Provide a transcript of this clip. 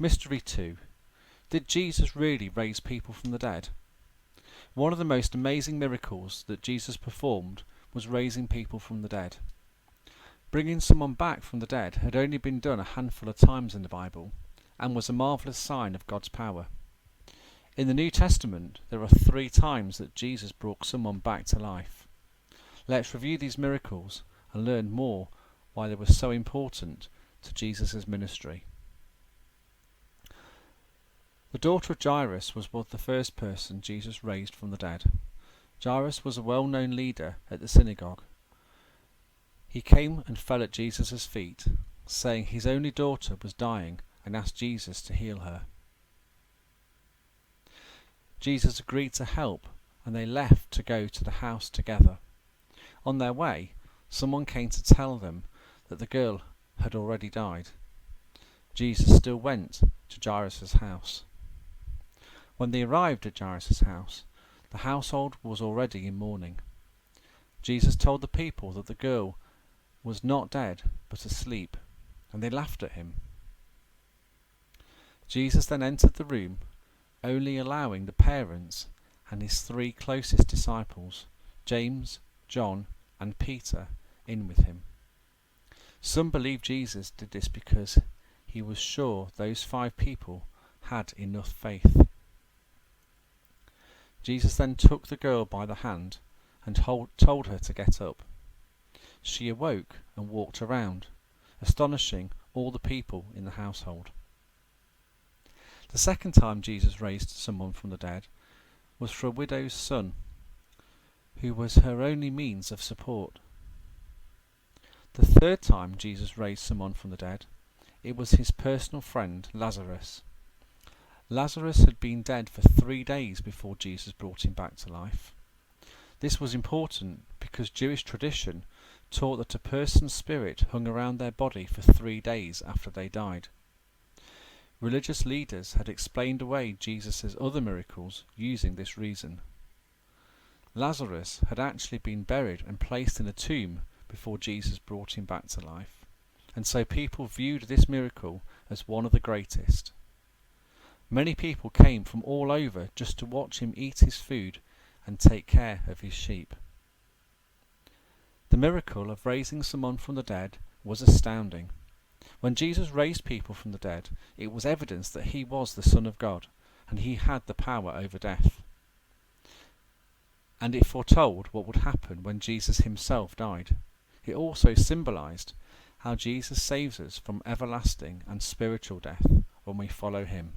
Mystery 2. Did Jesus really raise people from the dead? One of the most amazing miracles that Jesus performed was raising people from the dead. Bringing someone back from the dead had only been done a handful of times in the Bible, and was a marvellous sign of God's power. In the New Testament, there are 3 times that Jesus brought someone back to life. Let's review these miracles and learn more why they were so important to Jesus' ministry. The daughter of Jairus was the first person Jesus raised from the dead. Jairus was a well-known leader at the synagogue. He came and fell at Jesus' feet, saying his only daughter was dying, and asked Jesus to heal her. Jesus agreed to help, and they left to go to the house together. On their way, someone came to tell them that the girl had already died. Jesus still went to Jairus' house. When they arrived at Jairus' house, the household was already in mourning. Jesus told the people that the girl was not dead, but asleep, and they laughed at him. Jesus then entered the room, only allowing the parents and his 3 closest disciples, James, John, and Peter, in with him. Some believe Jesus did this because he was sure those 5 people had enough faith. Jesus then took the girl by the hand and told her to get up. She awoke and walked around, astonishing all the people in the household. The second time Jesus raised someone from the dead was for a widow's son, who was her only means of support. The third time Jesus raised someone from the dead, it was his personal friend Lazarus. Lazarus had been dead for 3 days before Jesus brought him back to life. This was important because Jewish tradition taught that a person's spirit hung around their body for 3 days after they died. Religious leaders had explained away Jesus' other miracles using this reason. Lazarus had actually been buried and placed in a tomb before Jesus brought him back to life, and so people viewed this miracle as one of the greatest. Many people came from all over just to watch him eat his food and take care of his sheep. The miracle of raising someone from the dead was astounding. When Jesus raised people from the dead, it was evidence that he was the Son of God, and he had the power over death. And it foretold what would happen when Jesus himself died. It also symbolized how Jesus saves us from everlasting and spiritual death when we follow him.